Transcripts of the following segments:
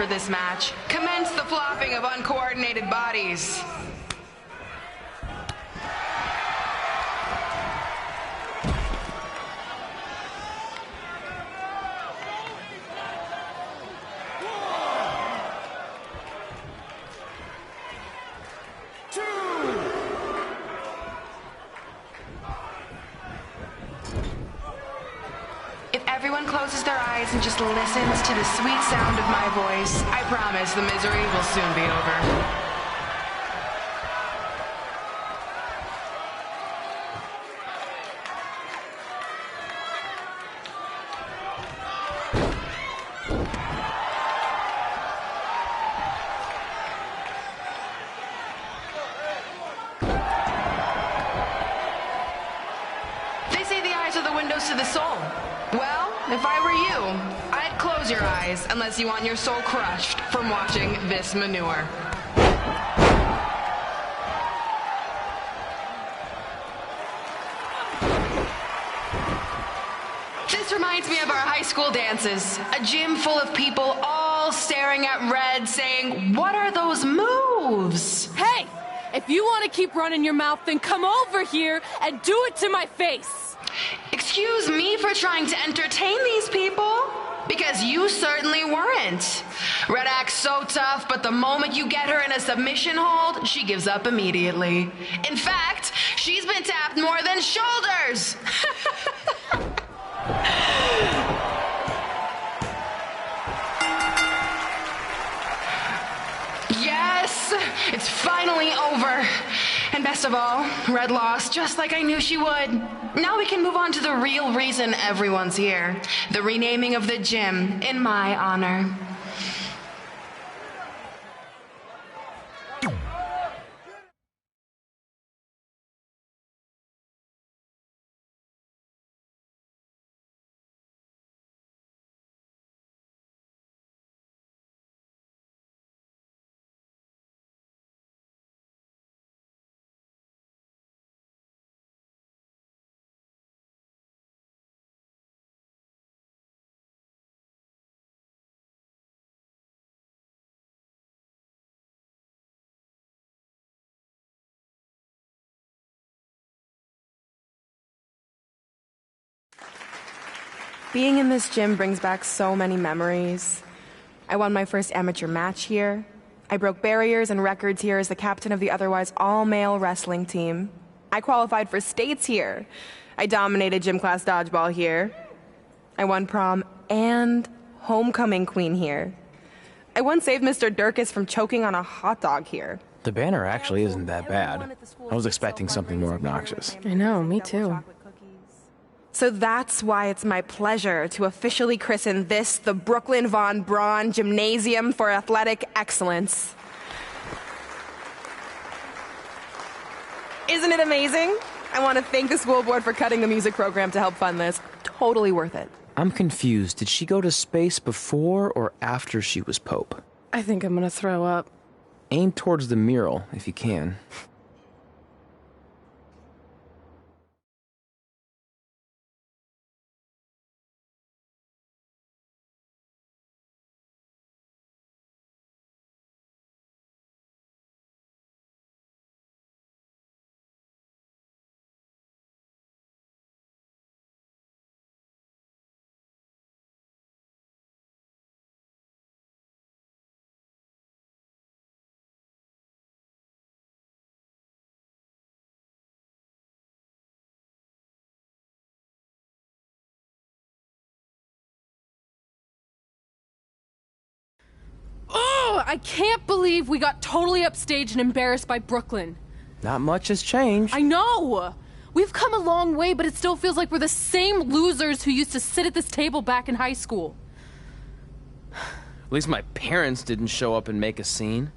for this match. Commence the flopping of uncoordinated bodies. Everyone closes their eyes and just listens to the sweet sound of my voice. I promise the misery will soon be over. They say the eyes are the windows to the soul. Well, if I were you, I'd close your eyes unless you want your soul crushed from watching this manure. This reminds me of our high school dances. A gym full of people all staring at red saying, "What are those moves?" Hey! If you want to keep running your mouth, then come over here and do it to my face! Excuse me for trying to entertain these people? Because you certainly weren't. Red acts so tough, but the moment you get her in a submission hold, she gives up immediately. In fact, she's been tapped more than shoulders. Yes, it's finally over. And best of all, Red lost just like I knew she would. Now we can move on to the real reason everyone's here. The renaming of the gym in my honor. Being in this gym brings back so many memories. I won my first amateur match here. I broke barriers and records here as the captain of the otherwise all-male wrestling team. I qualified for states here. I dominated gym class dodgeball here. I won prom and homecoming queen here. I once saved Mr. Durkis from choking on a hot dog here. The banner actually isn't that bad. I was expecting something more obnoxious. I know, me too. So that's why it's my pleasure to officially christen this the Brooklyn Von Braun Gymnasium for Athletic Excellence. Isn't it amazing? I want to thank the school board for cutting the music program to help fund this. Totally worth it. I'm confused. Did she go to space before or after she was Pope? I think I'm gonna throw up. Aim towards the mural, if you can. Oh, I can't believe we got totally upstaged and embarrassed by Brooklyn. Not much has changed. I know! We've come a long way, but it still feels like we're the same losers who used to sit at this table back in high school. At least my parents didn't show up and make a scene.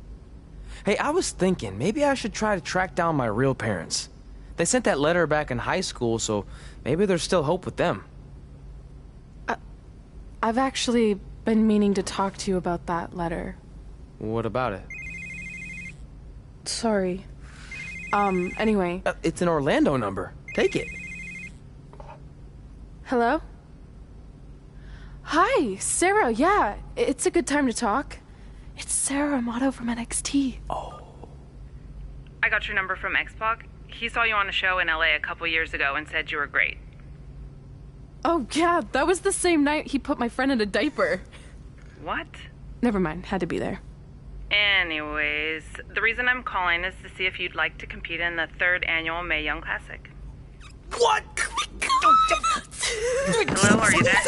Hey, I was thinking, maybe I should try to track down my real parents. They sent that letter back in high school, so maybe there's still hope with them. I've actually been meaning to talk to you about that letter. What about it? Sorry. Anyway. It's an Orlando number. Take it. Hello? Hi, Sarah, yeah. It's a good time to talk. It's Sarah Amato from NXT. Oh. I got your number from X-Pac. He saw you on a show in LA a couple years ago and said you were great. Oh, yeah, that was the same night he put my friend in a diaper. What? Never mind, had to be there. Anyways, the reason I'm calling is to see if you'd like to compete in the 3rd annual Mae Young Classic. What? Hello, are you there?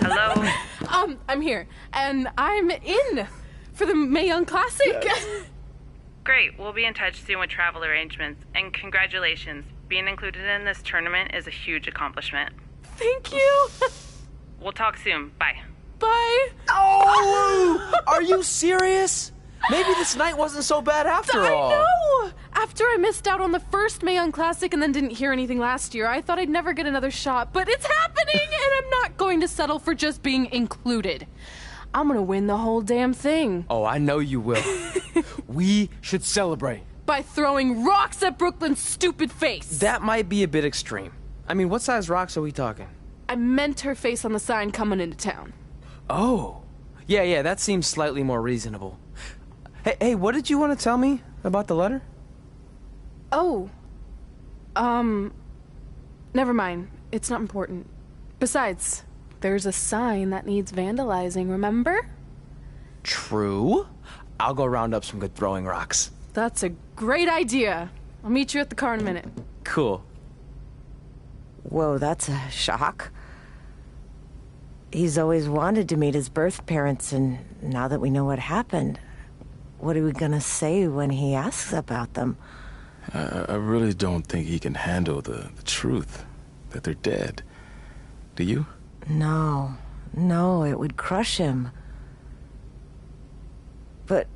Hello? I'm here, and I'm in for the Mae Young Classic. Great, we'll be in touch soon with travel arrangements, and congratulations. Being included in this tournament is a huge accomplishment. Thank you. We'll talk soon. Bye. Bye. Oh! Are you serious? Maybe this night wasn't so bad after all. I know! After I missed out on the first Mae Young Classic and then didn't hear anything last year, I thought I'd never get another shot, but it's happening, and I'm not going to settle for just being included. I'm gonna win the whole damn thing. Oh, I know you will. We should celebrate. By throwing rocks at Brooklyn's stupid face. That might be a bit extreme. I mean, what size rocks are we talking? I meant her face on the sign coming into town. Oh. Yeah, that seems slightly more reasonable. Hey, what did you want to tell me about the letter? Oh. Never mind. It's not important. Besides, there's a sign that needs vandalizing, remember? True. I'll go round up some good throwing rocks. That's a great idea. I'll meet you at the car in a minute. Cool. Whoa, that's a shock. He's always wanted to meet his birth parents, and now that we know what happened, what are we gonna say when he asks about them? I really don't think he can handle the truth, that they're dead. Do you? No, it would crush him. But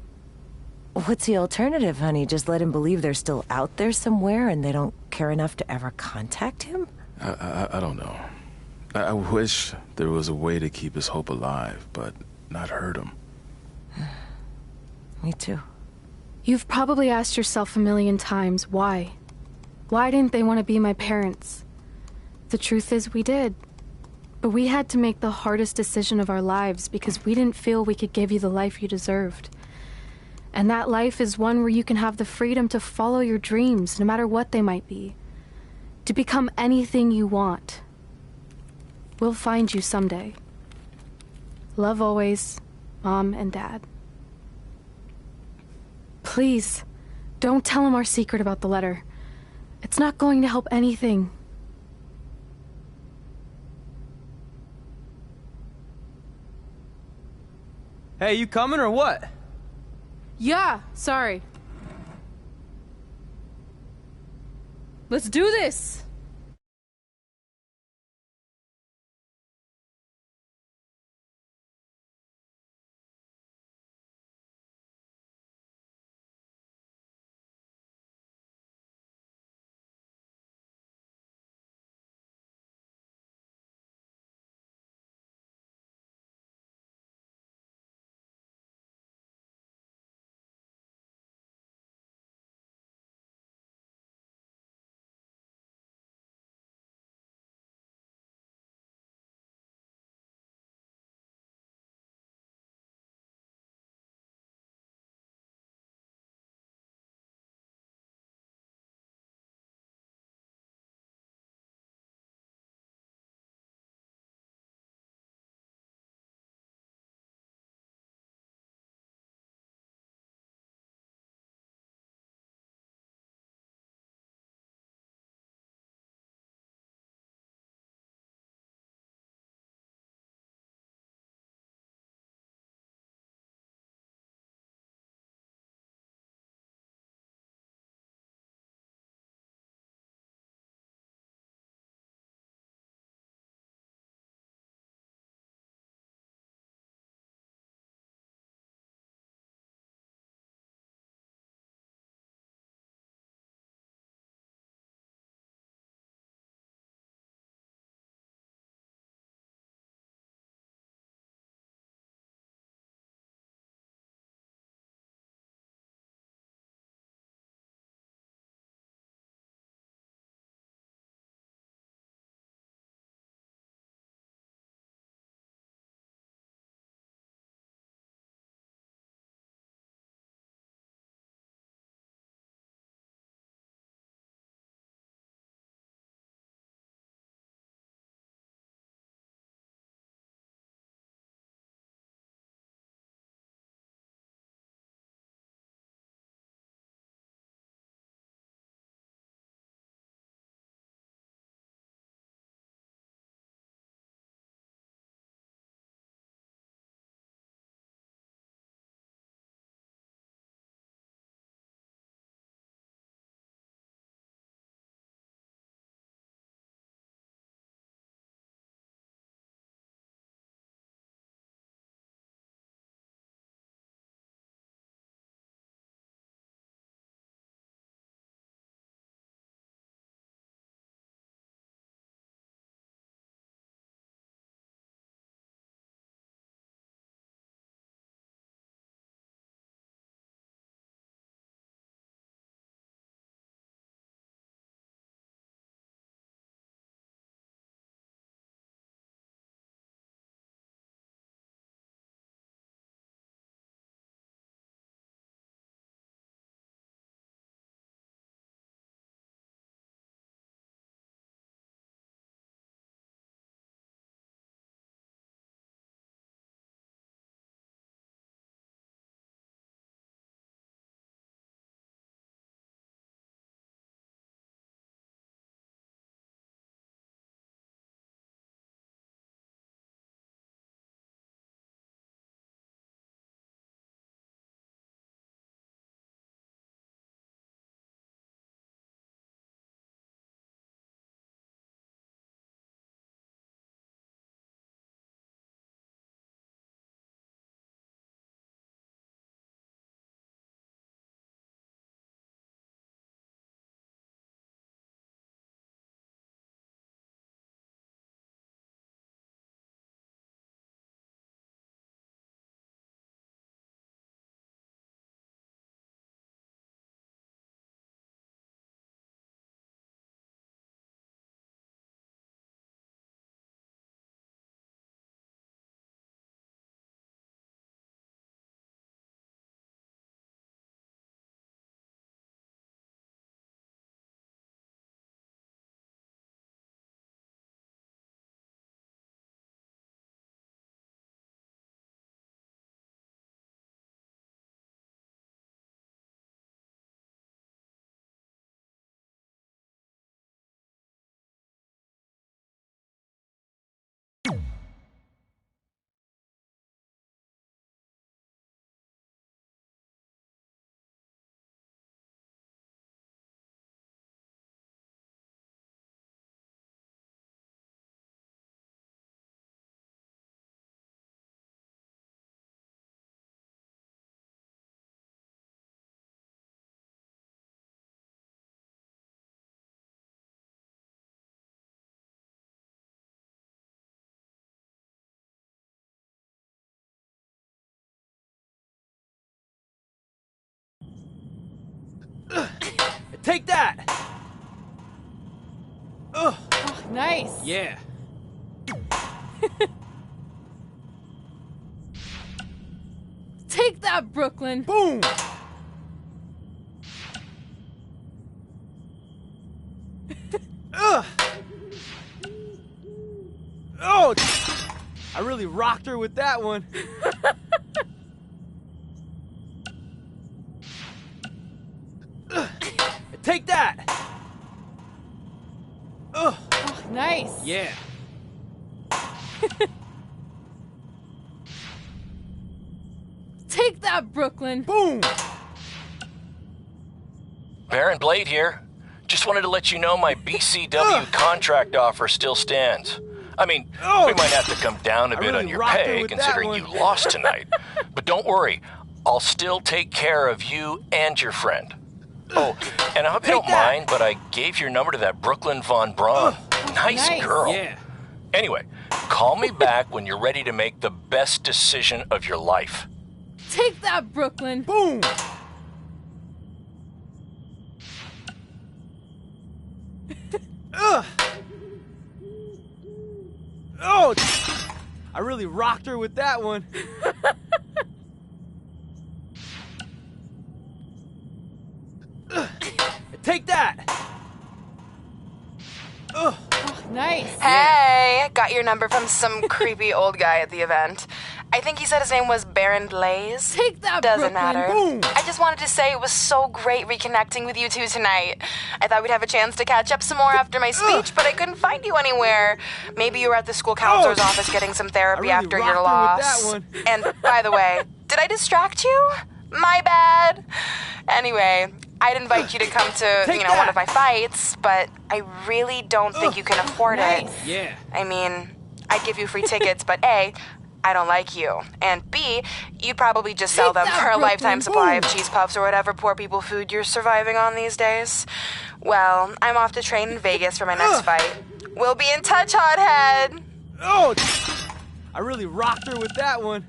what's the alternative, honey? Just let him believe they're still out there somewhere and they don't care enough to ever contact him? I don't know. I wish there was a way to keep his hope alive, but not hurt him. Me too. You've probably asked yourself a million times, why? Why didn't they want to be my parents? The truth is, we did. But we had to make the hardest decision of our lives because we didn't feel we could give you the life you deserved. And that life is one where you can have the freedom to follow your dreams, no matter what they might be. To become anything you want. We'll find you someday. Love always, Mom and Dad. Please, don't tell him our secret about the letter. It's not going to help anything. Hey, you coming or what? Yeah, sorry. Let's do this! Take that! Ugh! Oh, nice. Yeah. Take that, Brooklyn. Boom! Ugh! Oh! I really rocked her with that one. Take that! Ugh! Oh, nice. Yeah. Take that, Brooklyn. Boom! Baron Blade here. Just wanted to let you know my BCW contract offer still stands. I mean, we might have to come down a bit on your pay, considering you lost tonight. But don't worry, I'll still take care of you and your friend. Oh, and I hope you don't mind, but I gave your number to that Brooklyn Von Braun. Nice girl. Yeah. Anyway, call me back when you're ready to make the best decision of your life. Take that, Brooklyn. Boom! Ugh! Oh! I really rocked her with that one. Take that! Ugh! Oh, nice. Hey, got your number from some creepy old guy at the event. I think he said his name was Baron Blaze. Take that, Doesn't Brooklyn. matter. Boom. I just wanted to say it was so great reconnecting with you two tonight. I thought we'd have a chance to catch up some more after my speech, but I couldn't find you anywhere. Maybe you were at the school counselor's office getting some therapy really after your rocked her loss. with that one. And by the way, did I distract you? My bad. Anyway, I'd invite you to come to, one of my fights, but I really don't think you can afford it. Yeah. I mean, I'd give you free tickets, but A, I don't like you. And B, you'd probably just sell them for a lifetime supply of cheese puffs or whatever poor people food you're surviving on these days. Well, I'm off to train in Vegas for my next fight. We'll be in touch, hothead. Oh! I really rocked her with that one.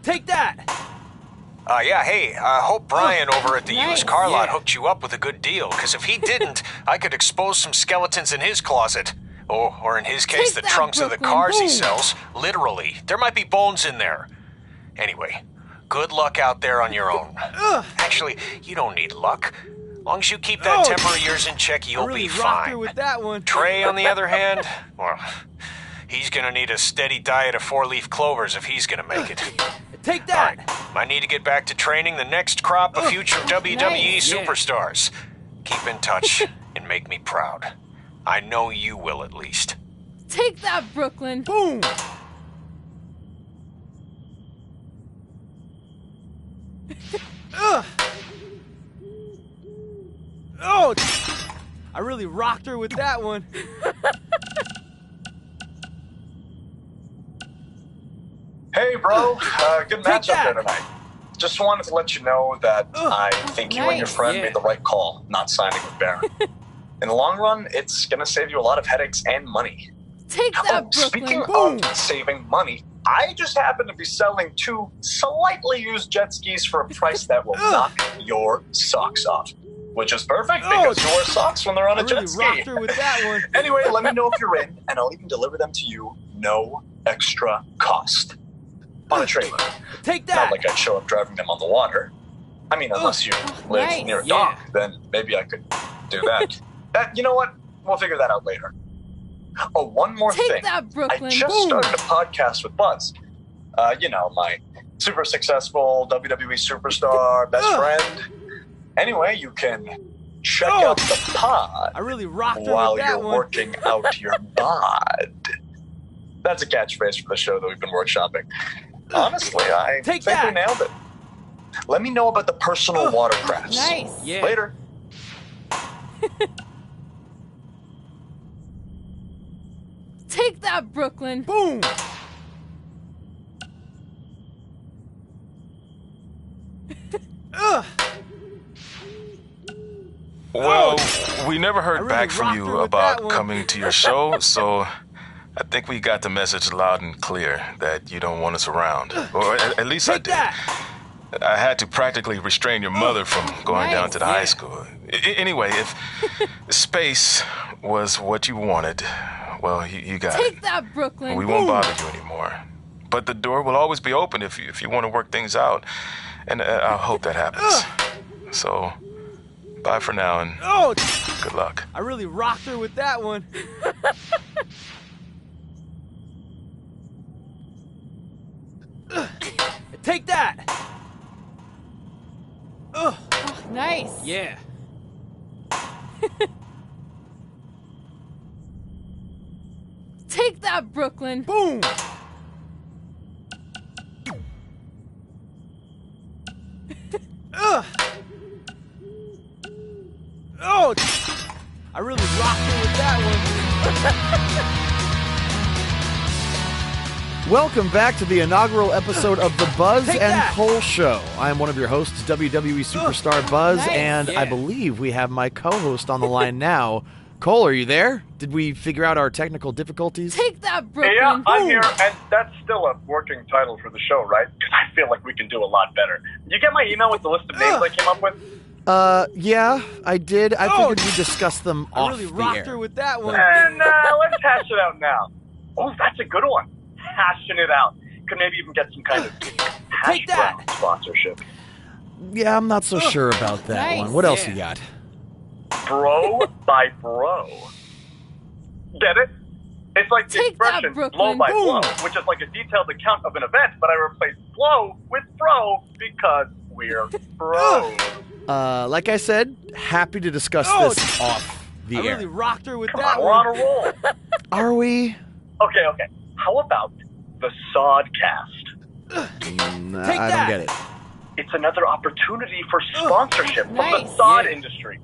Take that! Yeah, hey, I hope Brian over at the used car lot hooked you up with a good deal, because if he didn't, I could expose some skeletons in his closet. Oh, or in his case, the trunks of the cars he sells. Literally. There might be bones in there. Anyway, good luck out there on your own. Actually, you don't need luck. As long as you keep that temper of yours in check, you'll be fine. With that one. Trey, on the other hand, well, he's gonna need a steady diet of 4-leaf clovers if he's gonna make it. Take that! Alright, I need to get back to training the next crop of future WWE superstars. Keep in touch and make me proud. I know you will, at least. Take that, Brooklyn. Boom! Ugh! Oh! I really rocked her with that one. Hey, bro. Good matchup there tonight. Just wanted to let you know that I think you and your friend made the right call, not signing with Baron. In the long run, it's going to save you a lot of headaches and money. Take that, Brooklyn. Speaking of saving money, I just happen to be selling 2 slightly used jet skis for a price that will knock your socks off. Which is perfect because you wear socks when they're on a jet ski. Rocked her with that one. Anyway, let me know if you're in, and I'll even deliver them to you, no extra cost. On a trailer. Take that! Not like I'd show up driving them on the water. I mean, unless you live near a dock, then maybe I could do that. You know what? We'll figure that out later. Oh, one more thing. Take that, Brooklyn. I just started a podcast with Botz. My super successful WWE superstar best friend. Anyway, you can check out the pod I really rocked her while with that you're one. working out your bod. That's a catchphrase for the show that we've been workshopping. Honestly, I think we nailed it. Let me know about the personal watercrafts. Nice. Yeah. Later. Take that, Brooklyn. Boom! Ugh! Well, we never heard back from you about coming to your show, so I think we got the message loud and clear that you don't want us around. Or at least I did. I had to practically restrain your mother from going down to the high school. Anyway, if space was what you wanted, well, you got it. Take that, Brooklyn. We won't bother you anymore. But the door will always be open if you want to work things out. And I hope that happens. So, bye for now and good luck. I really rocked her with that one. Take that! Oh, nice. Yeah. Take that, Brooklyn. Boom! Oh! I really rocked her with that one. Welcome back to the inaugural episode of the Buzz and Cole Show. I'm one of your hosts, WWE Superstar Buzz, and I believe we have my co-host on the line now. Cole, are you there? Did we figure out our technical difficulties? Take that, Brooklyn. Yeah, I'm here, and that's still a working title for the show, right? Because I feel like we can do a lot better. Did you get my email with the list of names I came up with? Yeah, I did. I figured we'd discuss them off really the rocked air. her with that one. And let's hash it out now. Oh, that's a good one. Hashing it out. Could maybe even get some kind of hash brown sponsorship. Yeah, I'm not so sure about that one. What else you got? Bro by bro. Get it? It's like the expression blow by blow, which is like a detailed account of an event, but I replaced blow with bro because we're bros. Like I said, happy to discuss this off the air. I really rocked her with Come that on, one. we're on a roll. Are we? Okay. How about the Sodcast? I don't get it. It's another opportunity for sponsorship from the sod industry.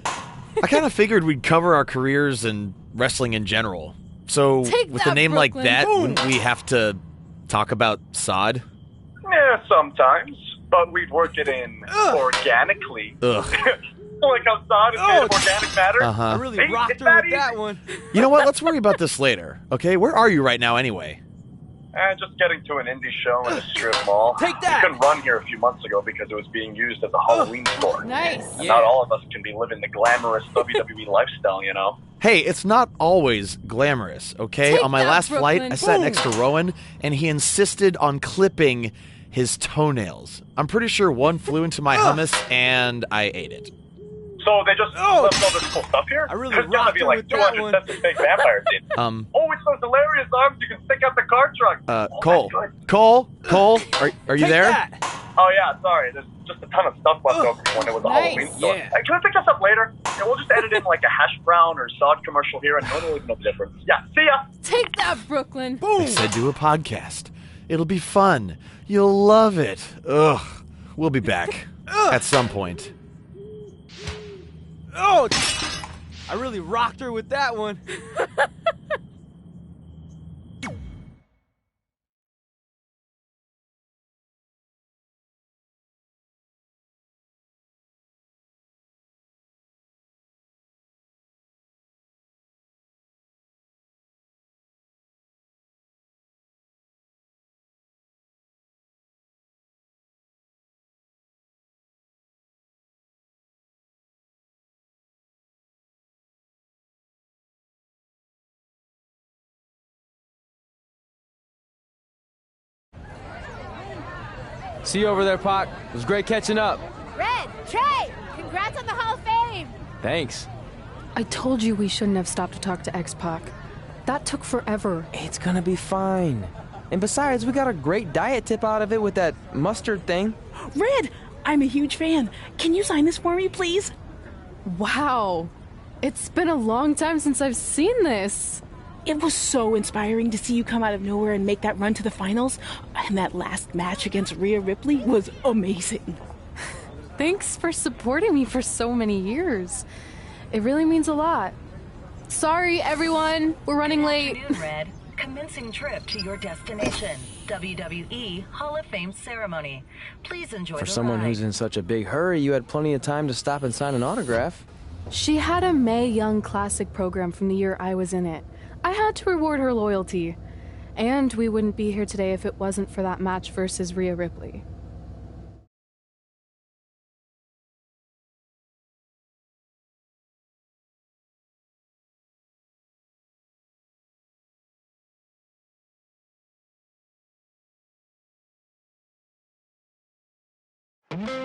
I kind of figured we'd cover our careers and wrestling in general. So with a name like that, wouldn't we have to talk about sod? Yeah, sometimes. But we'd work it in organically. Ugh. Like how sod is made of organic matter. I really rocked her with that one. You know what? Let's worry about this later. Okay, where are you right now anyway? Just getting to an indie show in a strip mall. Take that! We couldn't run here a few months ago because it was being used as a Halloween store. Nice. And not all of us can be living the glamorous WWE lifestyle, you know? Hey, it's not always glamorous, okay? Take on my that, last flight, Brooklyn. I sat next to Rowan, and he insisted on clipping his toenails. I'm pretty sure one flew into my hummus, and I ate it. So they just left all this cool stuff here? I really There's gotta rocked be her like with that 200 one. sets of fake vampires in. Oh, it's those hilarious arms you can stick out the car trunk. Cole, are you there? That. Oh, yeah, sorry. There's just a ton of stuff left over from when it was a Halloween store. Yeah. Hey, can we pick this up later? Yeah, we'll just edit in like a hash brown or sod commercial here, and no one will even know the difference. Yeah, see ya! Take that, Brooklyn. I said do a podcast. It'll be fun. You'll love it. Ugh. We'll be back. At some point. Oh! I really rocked her with that one. See you over there, Pac. It was great catching up. Red, Trey, congrats on the Hall of Fame. Thanks. I told you we shouldn't have stopped to talk to X-Pac. That took forever. It's gonna be fine. And besides, we got a great diet tip out of it with that mustard thing. Red, I'm a huge fan. Can you sign this for me, please? Wow. It's been a long time since I've seen this. It was so inspiring to see you come out of nowhere and make that run to the finals. And that last match against Rhea Ripley was amazing. Thanks for supporting me for so many years. It really means a lot. Sorry, everyone. We're running late. Good afternoon, Red. Commencing trip to your destination. WWE Hall of Fame ceremony. Please enjoy For the someone ride. who's in such a big hurry, you had plenty of time to stop and sign an autograph. She had a Mae Young Classic program from the year I was in it. I had to reward her loyalty. And we wouldn't be here today if it wasn't for that match versus Rhea Ripley.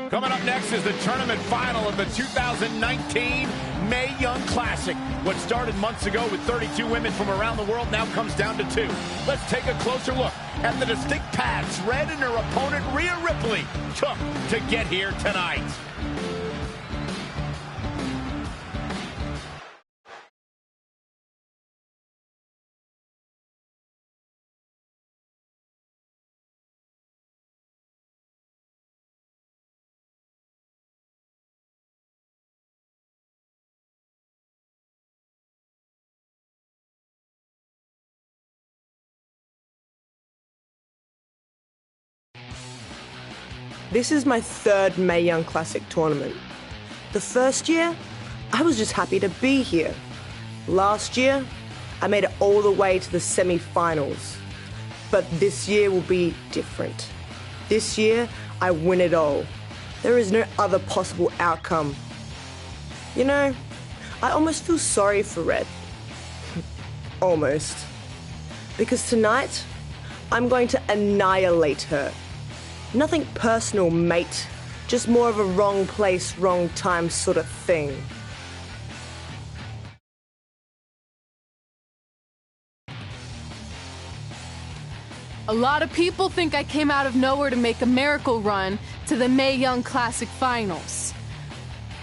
Coming up next is the tournament final of the 2019 Mae Young Classic. What started months ago with 32 women from around the world now comes down to 2. Let's take a closer look at the distinct paths Red and her opponent Rhea Ripley took to get here tonight. This is my 3rd Mae Young Classic tournament. The first year, I was just happy to be here. Last year, I made it all the way to the semi-finals. But this year will be different. This year, I win it all. There is no other possible outcome. You know, I almost feel sorry for Red. Almost. Because tonight, I'm going to annihilate her. Nothing personal, mate. Just more of a wrong place, wrong time sort of thing. A lot of people think I came out of nowhere to make a miracle run to the Mae Young Classic Finals.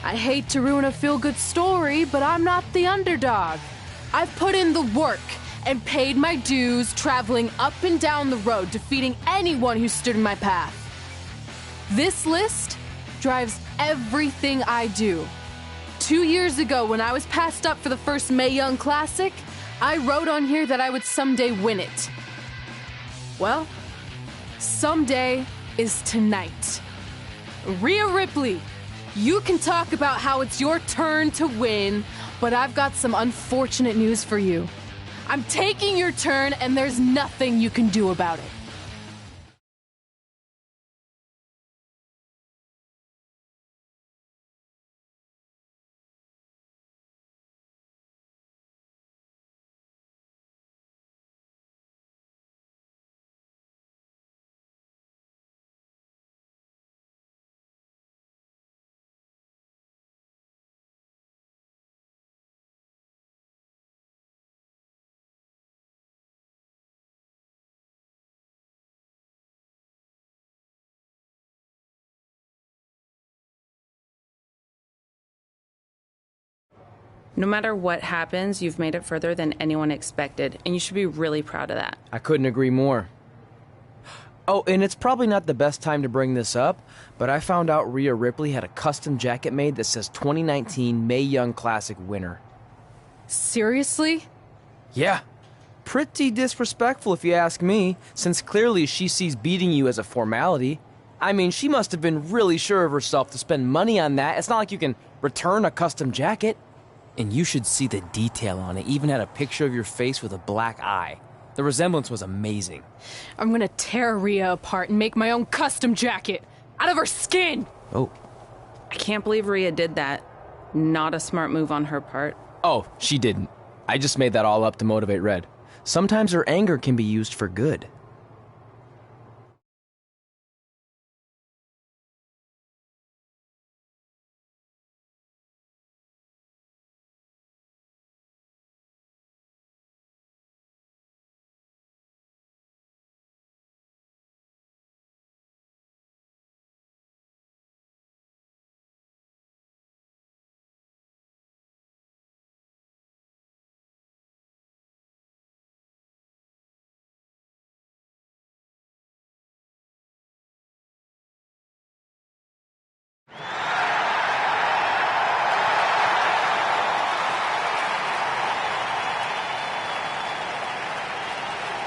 I hate to ruin a feel-good story, but I'm not the underdog. I've put in the work and paid my dues traveling up and down the road, defeating anyone who stood in my path. This list drives everything I do. 2 years ago, when I was passed up for the first Mae Young Classic, I wrote on here that I would someday win it. Well, someday is tonight. Rhea Ripley, you can talk about how it's your turn to win, but I've got some unfortunate news for you. I'm taking your turn, and there's nothing you can do about it. No matter what happens, you've made it further than anyone expected, and you should be really proud of that. I couldn't agree more. Oh, and it's probably not the best time to bring this up, but I found out Rhea Ripley had a custom jacket made that says 2019 Mae Young Classic winner. Seriously? Yeah. Pretty disrespectful if you ask me, since clearly she sees beating you as a formality. I mean, she must have been really sure of herself to spend money on that. It's not like you can return a custom jacket. And you should see the detail on it. Even had a picture of your face with a black eye. The resemblance was amazing. I'm gonna tear Rhea apart and make my own custom jacket out of her skin. Oh. I can't believe Rhea did that. Not a smart move on her part. Oh, she didn't. I just made that all up to motivate Red. Sometimes her anger can be used for good.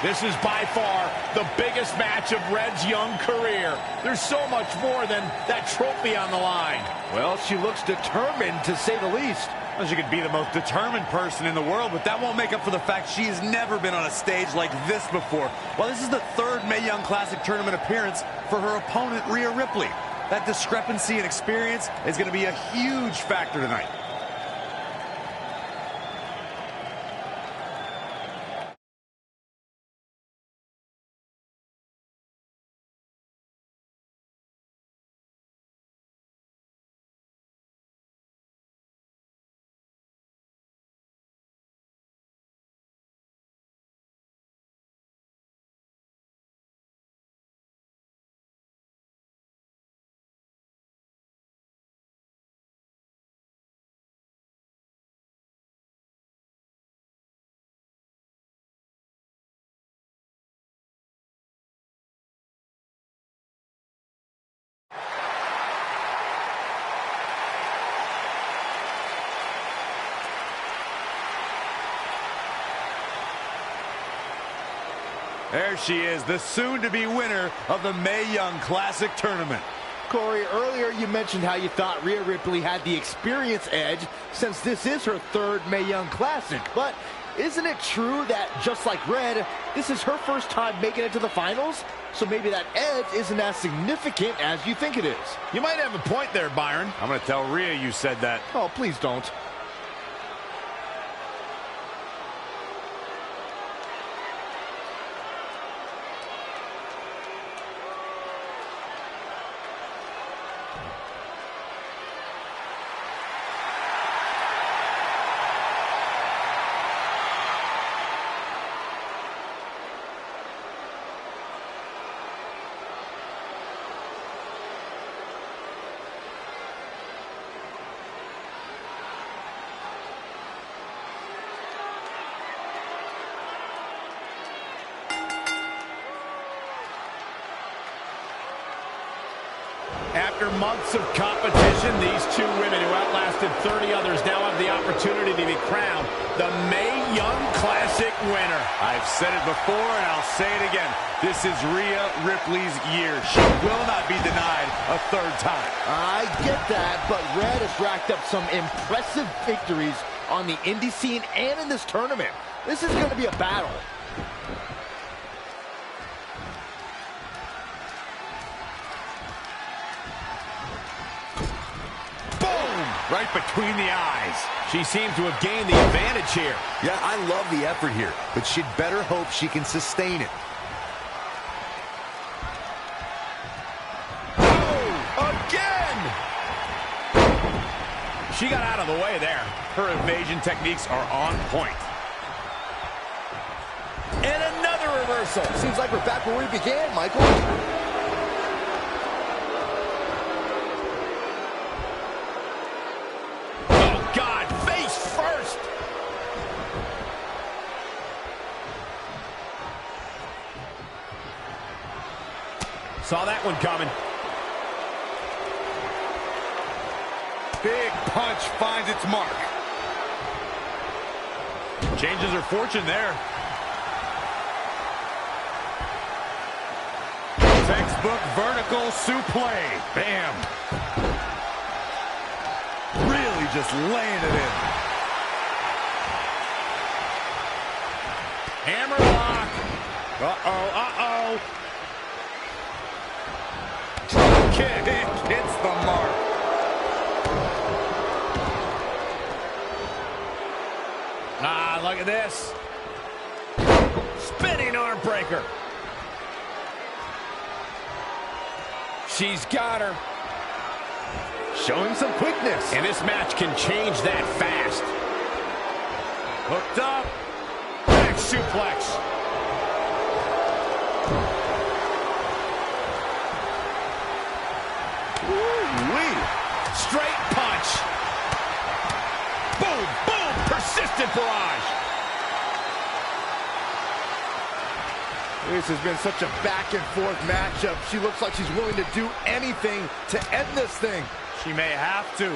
This is by far the biggest match of Red's young career. There's so much more than that trophy on the line. Well, she looks determined, to say the least. Well, she could be the most determined person in the world, but that won't make up for the fact she's never been on a stage like this before. Well, this is the third Mae Young Classic tournament appearance for her opponent, Rhea Ripley. That discrepancy in experience is going to be a huge factor tonight. There she is, the soon-to-be winner of the Mae Young Classic Tournament. Corey, earlier you mentioned how you thought Rhea Ripley had the experience edge since this is her third Mae Young Classic. But isn't it true that, just like Red, this is her first time making it to the finals? So maybe that edge isn't as significant as you think it is. You might have a point there, Byron. I'm going to tell Rhea you said that. Oh, please don't. After months of competition, these two women who outlasted 30 others now have the opportunity to be crowned the Mae Young Classic winner. I've said it before and I'll say it again. This is Rhea Ripley's year. She will not be denied a third time. I get that, but Red has racked up some impressive victories on the indie scene and in this tournament. This is going to be a battle. Right between the eyes. She seems to have gained the advantage here. Yeah, I love the effort here, but she'd better hope she can sustain it. Oh, again! She got out of the way there. Her evasion techniques are on point. And another reversal. Seems like we're back where we began, Michael. Saw that one coming. Big punch finds its mark. Changes her fortune there. Textbook vertical suplex. Bam. Really just laying it in. Hammerlock. Uh-oh, uh-oh. Kick hits the mark. Ah, look at this. Spinning arm breaker. She's got her. Showing some quickness. And this match can change that fast. Hooked up. Back suplex. Straight punch. Boom, boom, persistent barrage. This has been such a back-and-forth matchup. She looks like she's willing to do anything to end this thing. She may have to.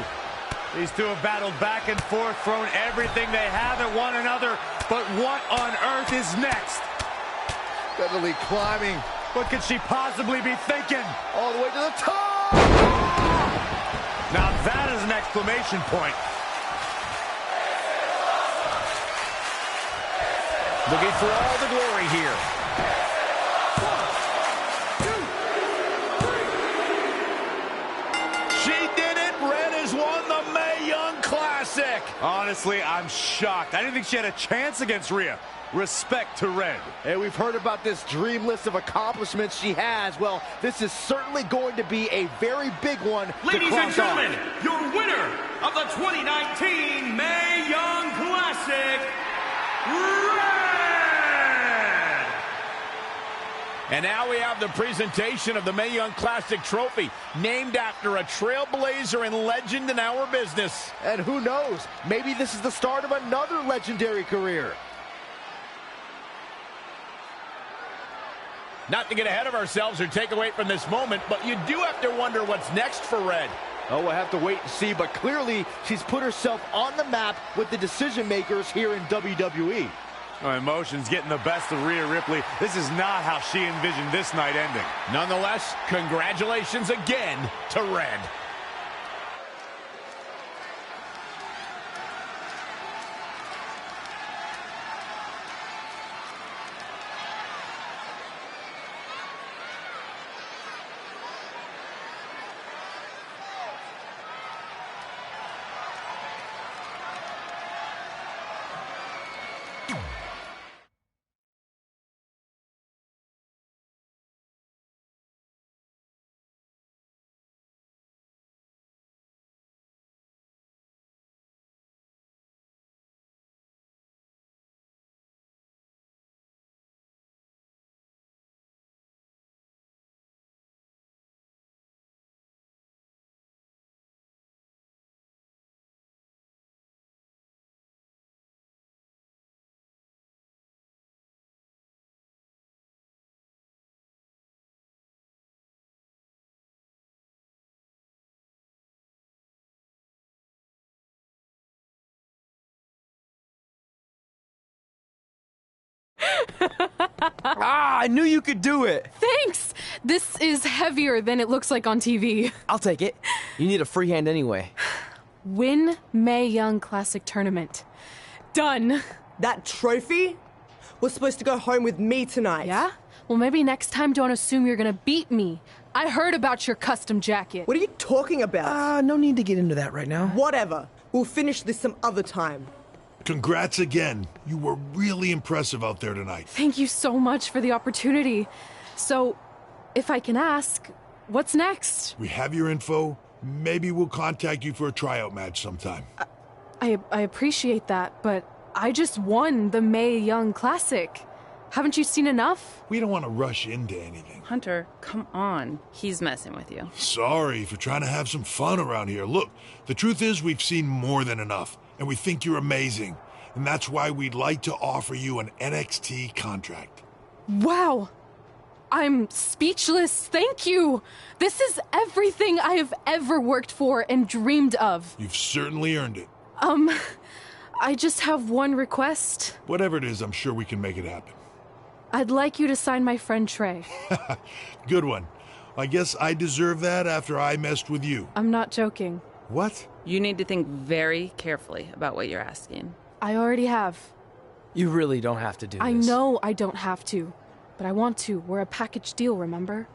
These two have battled back and forth, thrown everything they have at one another, but what on earth is next? Steadily climbing. What could she possibly be thinking? All the way to the top! Now that is an exclamation point. Looking for all the glory here. 1, 2, 3. She did it. Red has won the Mae Young Classic. Honestly, I'm shocked. I didn't think she had a chance against Rhea. Respect to Red. Hey, we've heard about this dream list of accomplishments she has. Well, this is certainly going to be a very big one. Ladies and gentlemen, your winner of the 2019 Mae Young Classic, Red! And now we have the presentation of the Mae Young Classic trophy, named after a trailblazer and legend in our business. And who knows, maybe this is the start of another legendary career. Not to get ahead of ourselves or take away from this moment, but you do have to wonder what's next for Red. Oh, we'll have to wait and see, but clearly she's put herself on the map with the decision makers here in WWE. Emotions getting the best of Rhea Ripley. This is not how she envisioned this night ending. Nonetheless, congratulations again to Red. I knew you could do it. Thanks! This is heavier than it looks like on TV. I'll take it. You need a free hand anyway. Win Mae Young Classic Tournament. Done. That trophy was supposed to go home with me tonight. Yeah? Well, maybe next time don't assume you're gonna beat me. I heard about your custom jacket. What are you talking about? No need to get into that right now. Whatever. We'll finish this some other time. Congrats again. You were really impressive out there tonight. Thank you so much for the opportunity. So, if I can ask, what's next? We have your info. Maybe we'll contact you for a tryout match sometime. I appreciate that, but I just won the Mae Young Classic. Haven't you seen enough? We don't want to rush into anything. Hunter, come on. He's messing with you. Sorry for trying to have some fun around here. Look, the truth is we've seen more than enough, and we think you're amazing. And that's why we'd like to offer you an NXT contract. Wow. I'm speechless. Thank you. This is everything I have ever worked for and dreamed of. You've certainly earned it. I just have one request. Whatever it is, I'm sure we can make it happen. I'd like you to sign my friend Trey. Good one. I guess I deserve that after I messed with you. I'm not joking. What? You need to think very carefully about what you're asking. I already have. You really don't have to do this. I know I don't have to, but I want to. We're a package deal, remember?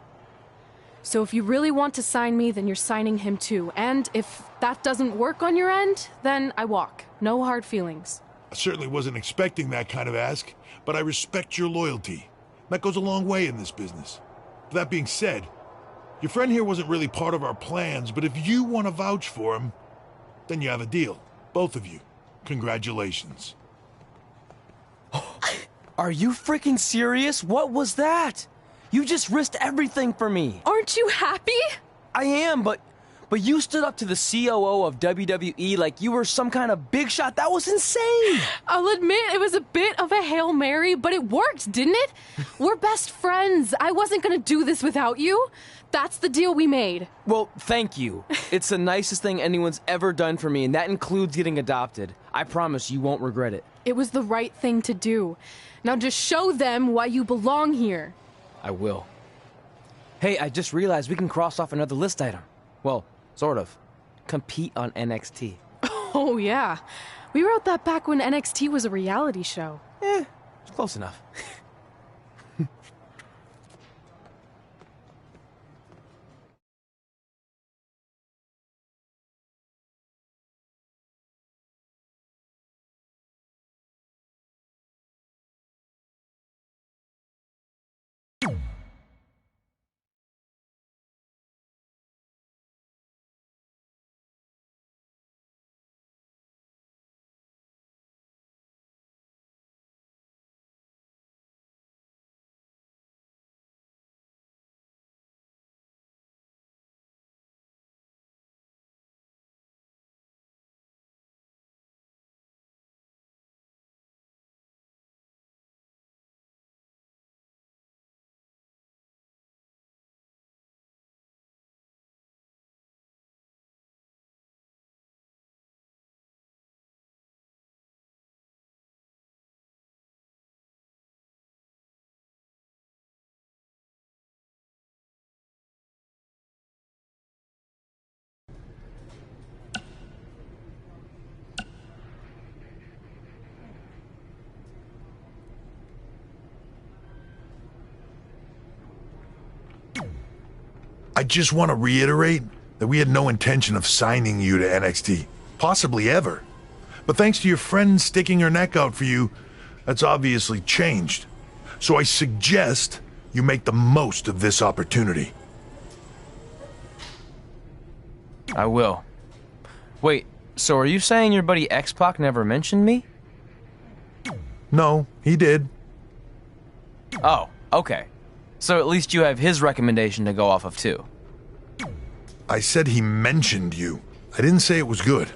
So if you really want to sign me, then you're signing him too. And if that doesn't work on your end, then I walk. No hard feelings. I certainly wasn't expecting that kind of ask, but I respect your loyalty. That goes a long way in this business. That being said, your friend here wasn't really part of our plans, but if you want to vouch for him, then you have a deal. Both of you. Congratulations. Are you freaking serious? What was that? You just risked everything for me. Aren't you happy? I am, but you stood up to the COO of WWE like you were some kind of big shot. That was insane. I'll admit it was a bit of a Hail Mary, but it worked, didn't it? We're best friends. I wasn't gonna do this without you. That's the deal we made. Well, thank you. It's the nicest thing anyone's ever done for me, and that includes getting adopted. I promise you won't regret it. It was the right thing to do. Now just show them why you belong here. I will. Hey, I just realized we can cross off another list item. Well, sort of. Compete on NXT. Oh, yeah. We wrote that back when NXT was a reality show. It's close enough. I just want to reiterate that we had no intention of signing you to NXT, possibly ever. But thanks to your friend sticking her neck out for you, that's obviously changed. So I suggest you make the most of this opportunity. I will. Wait, so are you saying your buddy X-Pac never mentioned me? No, he did. Oh, okay. So at least you have his recommendation to go off of, too. I said he mentioned you. I didn't say it was good.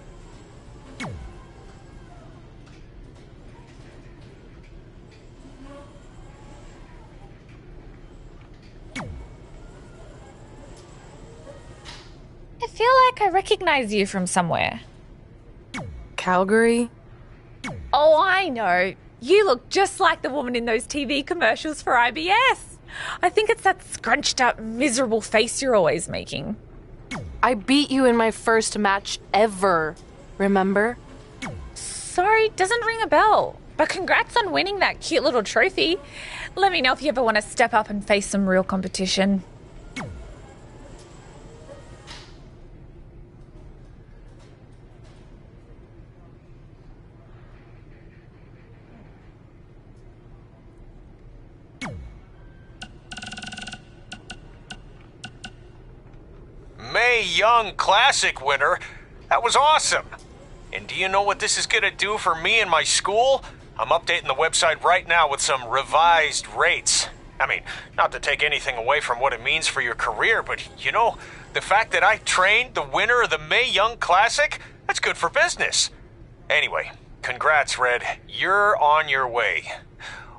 I feel like I recognize you from somewhere. Calgary? Oh, I know. You look just like the woman in those TV commercials for IBS. I think it's that scrunched up, miserable face you're always making. I beat you in my first match ever, remember? Sorry, doesn't ring a bell. But congrats on winning that cute little trophy. Let me know if you ever want to step up and face some real competition. Mae Young Classic winner. That was awesome. And do you know what this is going to do for me and my school? I'm updating the website right now with some revised rates. I mean, not to take anything away from what it means for your career, but you know, the fact that I trained the winner of the Mae Young Classic, that's good for business. Anyway, congrats, Red. You're on your way.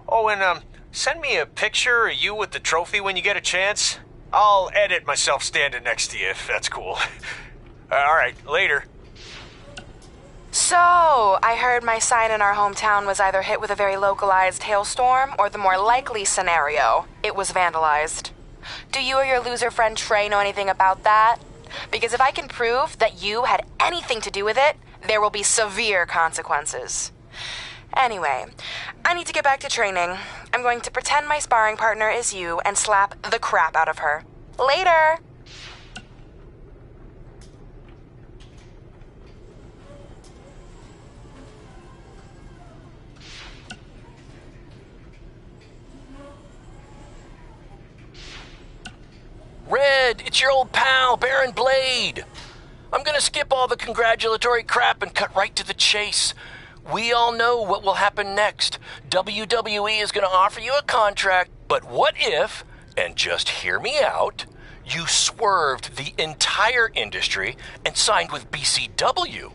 Oh, and send me a picture of you with the trophy when you get a chance. I'll edit myself standing next to you if that's cool. All right, later. So, I heard my sign in our hometown was either hit with a very localized hailstorm, or the more likely scenario, it was vandalized. Do you or your loser friend Trey know anything about that? Because if I can prove that you had anything to do with it, there will be severe consequences. Anyway, I need to get back to training. I'm going to pretend my sparring partner is you and slap the crap out of her. Later! Red, it's your old pal, Baron Blade. I'm gonna skip all the congratulatory crap and cut right to the chase. We all know what will happen next. WWE is gonna offer you a contract, but what if, and just hear me out, you swerved the entire industry and signed with BCW?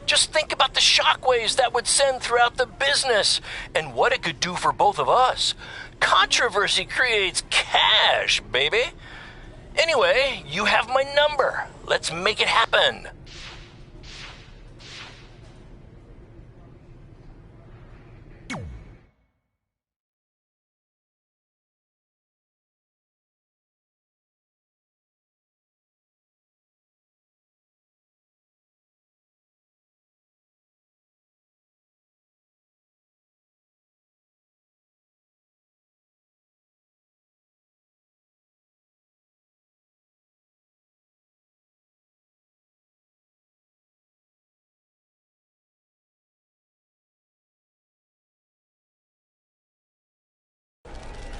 Just think about the shockwaves that would send throughout the business and what it could do for both of us. Controversy creates cash, baby. Anyway, you have my number. Let's make it happen.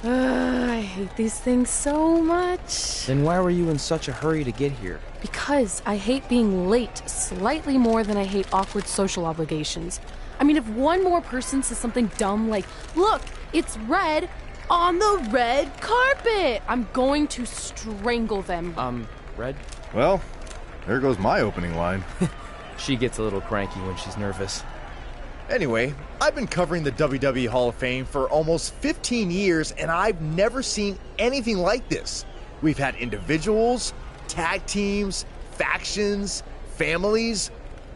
I hate these things so much. Then why were you in such a hurry to get here? Because I hate being late slightly more than I hate awkward social obligations. I mean, if one more person says something dumb like, look, it's red on the red carpet, I'm going to strangle them. Red? Well, there goes my opening line. She gets a little cranky when she's nervous. Anyway, I've been covering the WWE Hall of Fame for almost 15 years, and I've never seen anything like this. We've had individuals, tag teams, factions, families,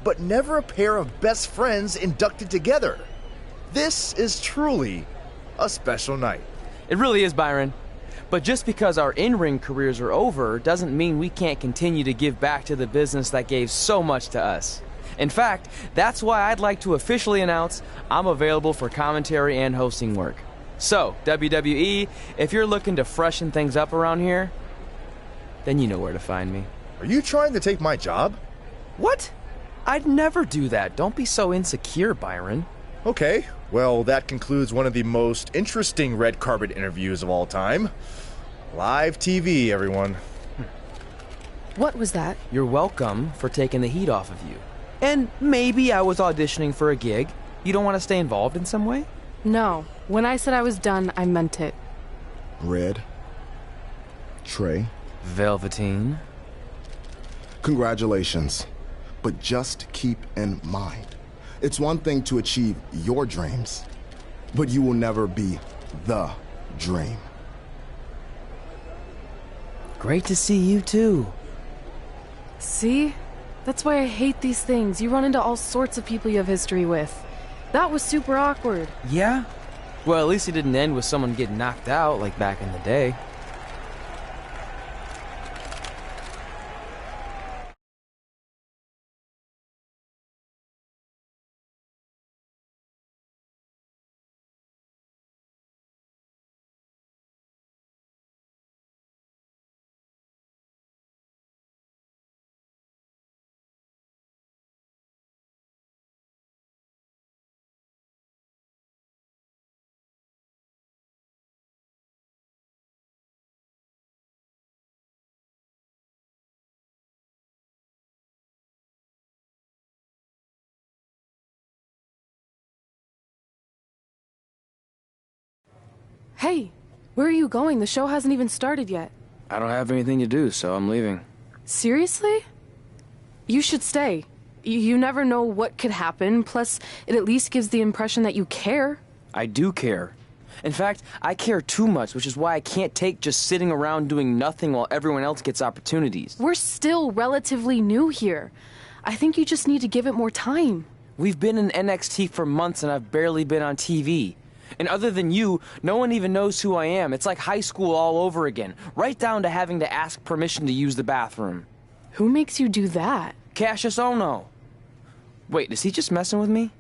but never a pair of best friends inducted together. This is truly a special night. It really is, Byron. But just because our in-ring careers are over doesn't mean we can't continue to give back to the business that gave so much to us. In fact, that's why I'd like to officially announce I'm available for commentary and hosting work. So, WWE, if you're looking to freshen things up around here, then you know where to find me. Are you trying to take my job? What? I'd never do that. Don't be so insecure, Byron. Okay, well, that concludes one of the most interesting red carpet interviews of all time. Live TV, everyone. What was that? You're welcome for taking the heat off of you. And maybe I was auditioning for a gig. You don't want to stay involved in some way? No. When I said I was done, I meant it. Red. Trey. Velveteen. Congratulations. But just keep in mind, it's one thing to achieve your dreams, but you will never be the dream. Great to see you too. See? That's why I hate these things. You run into all sorts of people you have history with. That was super awkward. Yeah? Well, at least it didn't end with someone getting knocked out like back in the day. Hey, where are you going? The show hasn't even started yet. I don't have anything to do, so I'm leaving. Seriously? You should stay. You never know what could happen, plus it at least gives the impression that you care. I do care. In fact, I care too much, which is why I can't take just sitting around doing nothing while everyone else gets opportunities. We're still relatively new here. I think you just need to give it more time. We've been in NXT for months and I've barely been on TV. And other than you, no one even knows who I am. It's like high school all over again, right down to having to ask permission to use the bathroom. Who makes you do that? Cassius Ohno. Wait, is he just messing with me?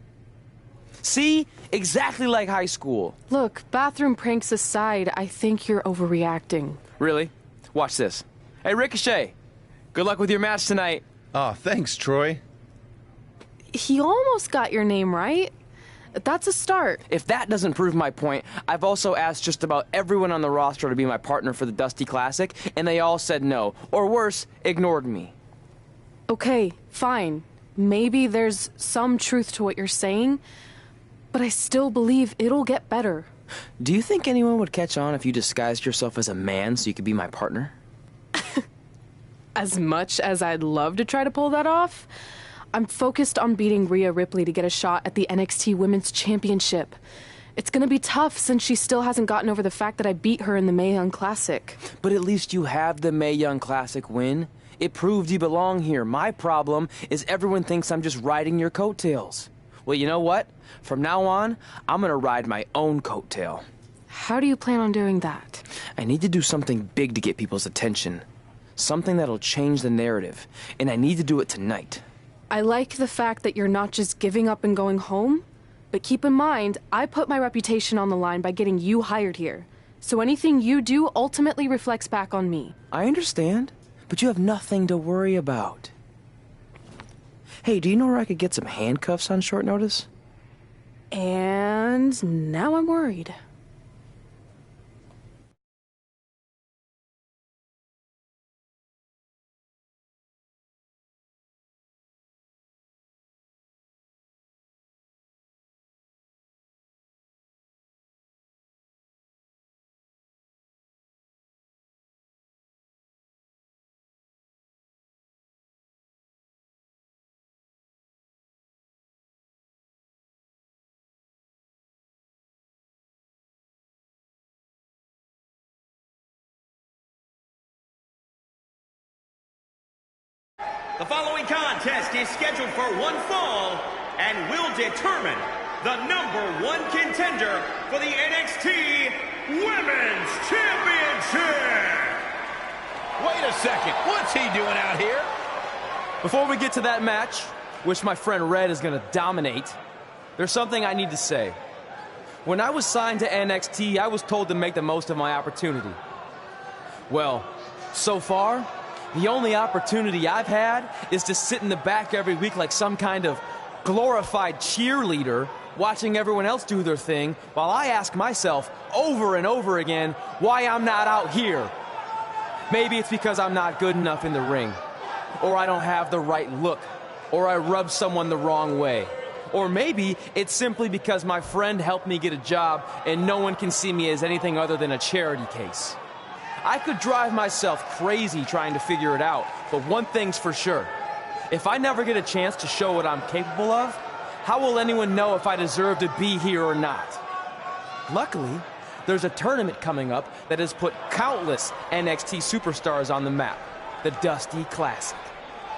See? Exactly like high school. Look, bathroom pranks aside, I think you're overreacting. Really? Watch this. Hey, Ricochet. Good luck with your match tonight. Oh, thanks, Troy. He almost got your name right. That's a start. If that doesn't prove my point, I've also asked just about everyone on the roster to be my partner for the Dusty Classic, and they all said no. Or worse, ignored me. Okay, fine. Maybe there's some truth to what you're saying, but I still believe it'll get better. Do you think anyone would catch on if you disguised yourself as a man so you could be my partner? As much as I'd love to try to pull that off, I'm focused on beating Rhea Ripley to get a shot at the NXT Women's Championship. It's gonna be tough since she still hasn't gotten over the fact that I beat her in the Mae Young Classic. But at least you have the Mae Young Classic win. It proved you belong here. My problem is everyone thinks I'm just riding your coattails. Well, you know what? From now on, I'm gonna ride my own coattail. How do you plan on doing that? I need to do something big to get people's attention. Something that'll change the narrative. And I need to do it tonight. I like the fact that you're not just giving up and going home, but keep in mind, I put my reputation on the line by getting you hired here. So anything you do ultimately reflects back on me. I understand, but you have nothing to worry about. Hey, do you know where I could get some handcuffs on short notice? And now I'm worried. The following contest is scheduled for one fall and will determine the #1 contender for the NXT Women's Championship. Wait a second, what's he doing out here? Before we get to that match, which my friend Red is going to dominate, there's something I need to say. When I was signed to NXT, I was told to make the most of my opportunity. Well, so far, the only opportunity I've had is to sit in the back every week like some kind of glorified cheerleader, watching everyone else do their thing, while I ask myself over and over again why I'm not out here. Maybe it's because I'm not good enough in the ring, or I don't have the right look, or I rub someone the wrong way. Or maybe it's simply because my friend helped me get a job and no one can see me as anything other than a charity case. I could drive myself crazy trying to figure it out, but one thing's for sure. If I never get a chance to show what I'm capable of, how will anyone know if I deserve to be here or not? Luckily, there's a tournament coming up that has put countless NXT superstars on the map, the Dusty Classic.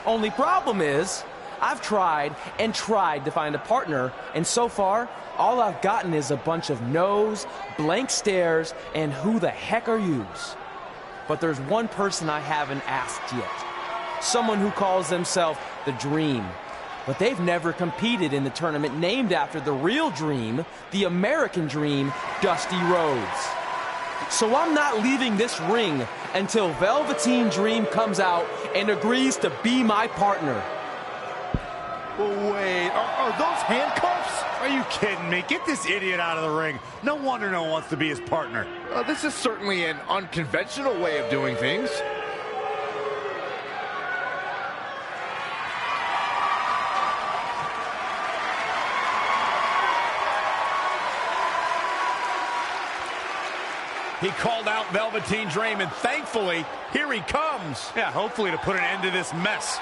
Only problem is, I've tried and tried to find a partner, and so far, all I've gotten is a bunch of no's, blank stares, and who the heck are yous? But there's one person I haven't asked yet. Someone who calls themselves the Dream. But they've never competed in the tournament named after the real Dream, the American Dream, Dusty Rhodes. So I'm not leaving this ring until Velveteen Dream comes out and agrees to be my partner. Wait, are those handcuffs? Are you kidding me? Get this idiot out of the ring. No wonder no one wants to be his partner. This is certainly an unconventional way of doing things. He called out Velveteen Dream, and thankfully, here he comes. Yeah, hopefully to put an end to this mess.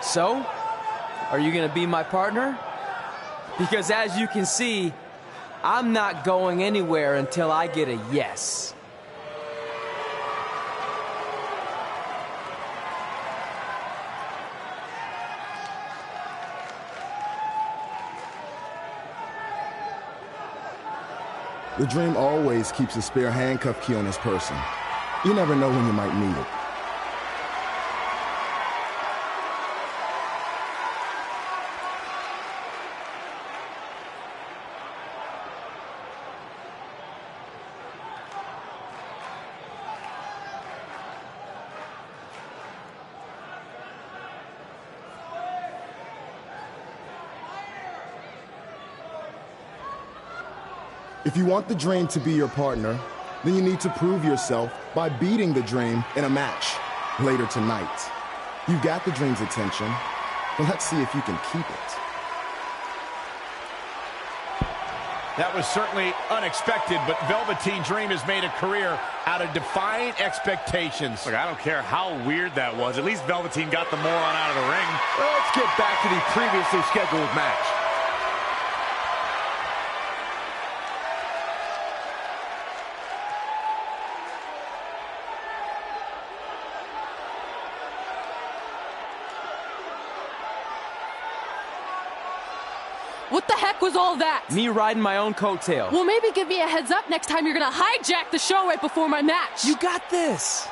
So, are you going to be my partner? Because as you can see, I'm not going anywhere until I get a yes. The Dream always keeps a spare handcuff key on his person. You never know when you might need it. If you want the Dream to be your partner, then you need to prove yourself by beating the Dream in a match later tonight. You've got the Dream's attention, but let's see if you can keep it. That was certainly unexpected, but Velveteen Dream has made a career out of defying expectations. Look, I don't care how weird that was. At least Velveteen got the moron out of the ring. Let's get back to the previously scheduled match. What the heck was all that? Me riding my own coattail. Well, maybe give me a heads up next time you're gonna hijack the show right before my match. You got this.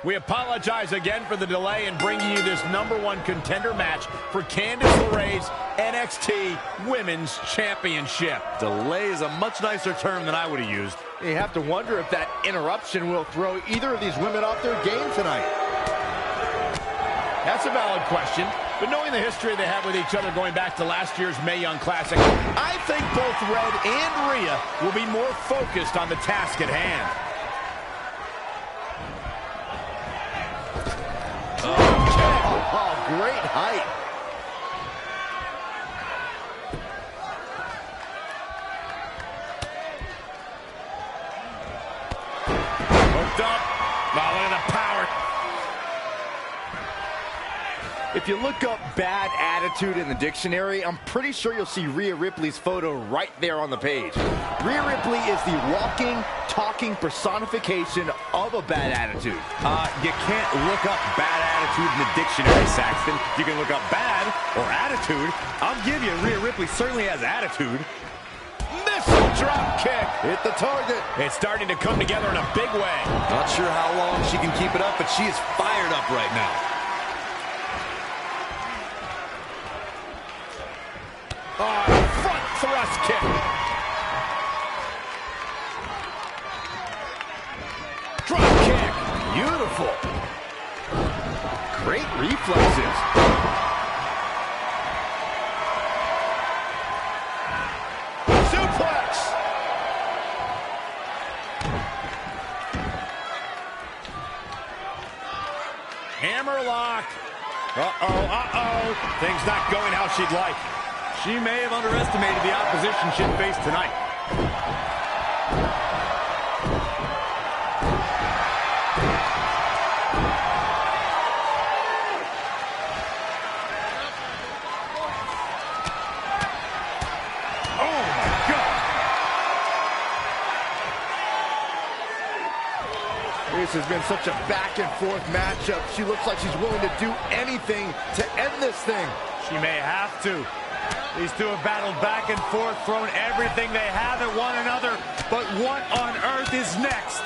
We apologize again for the delay in bringing you this #1 contender match for Candice LeRae's NXT Women's Championship. Delay is a much nicer term than I would have used. You have to wonder if that interruption will throw either of these women off their game tonight. That's a valid question, but knowing the history they have with each other going back to last year's Mae Young Classic, I think both Red and Rhea will be more focused on the task at hand. Oh, great height. Hooked up. Wow, look at the power. If you look up bad attitude in the dictionary, I'm pretty sure you'll see Rhea Ripley's photo right there on the page. Rhea Ripley is the walking, talking personification of a bad attitude. You can't look up bad attitude in the dictionary, Saxton. You can look up bad or attitude. I'll give you, Rhea Ripley certainly has attitude. Missile drop kick. Hit the target. It's starting to come together in a big way. Not sure how long she can keep it up, but she is fired up right now. Front thrust kick. Drop kick. Beautiful. Great reflexes. Suplex. Hammerlock. Uh-oh. Things not going how she'd like. She may have underestimated the opposition she'd face tonight. Oh, my God. This has been such a back-and-forth matchup. She looks like she's willing to do anything to end this thing. She may have to. These two have battled back and forth, thrown everything they have at one another. But what on earth is next?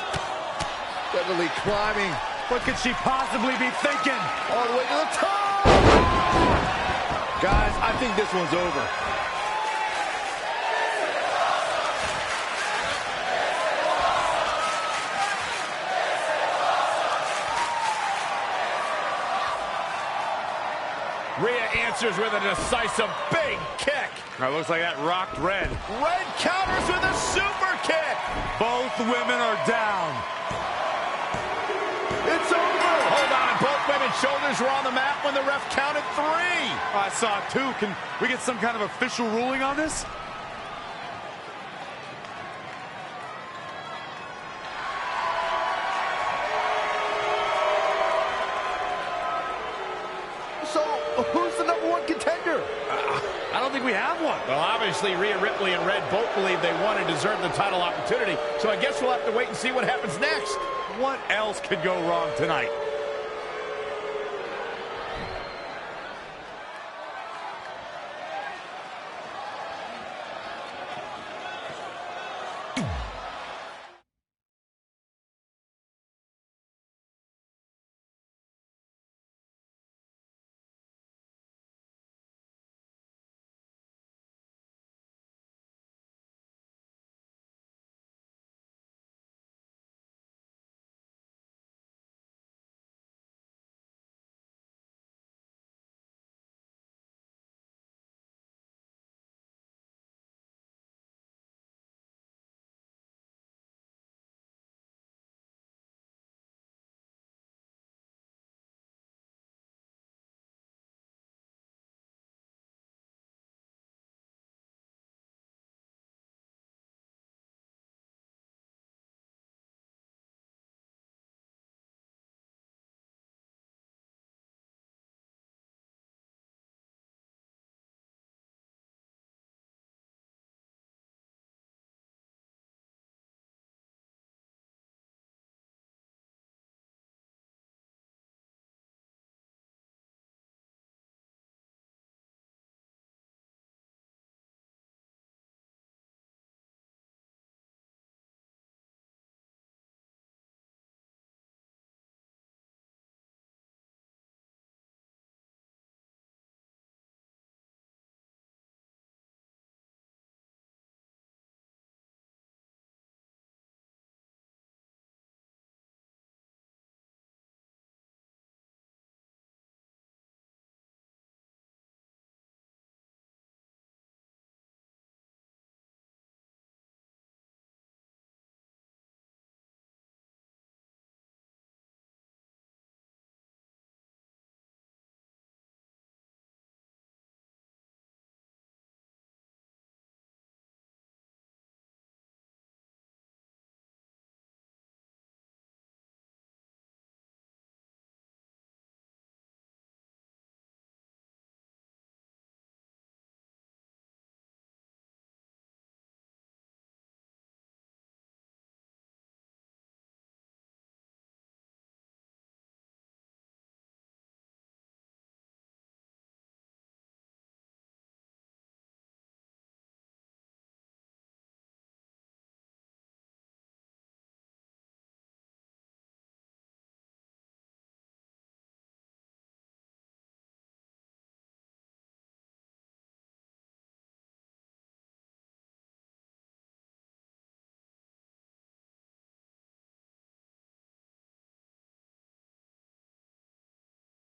Steadily climbing. What could she possibly be thinking? All the way to the top! Guys, I think this one's over. Rhea answers with a decisive big kick. Looks like that rocked Red. Red counters with a super kick. Both women are down. It's over. Hold on. Both women's shoulders were on the mat when the ref counted 3. I saw it too. Can we get some kind of official ruling on this? So, who's the #1 contender? I don't think we have one. Well, obviously, Rhea Ripley and Red both believe they won and deserve the title opportunity, so I guess we'll have to wait and see what happens next. What else could go wrong tonight?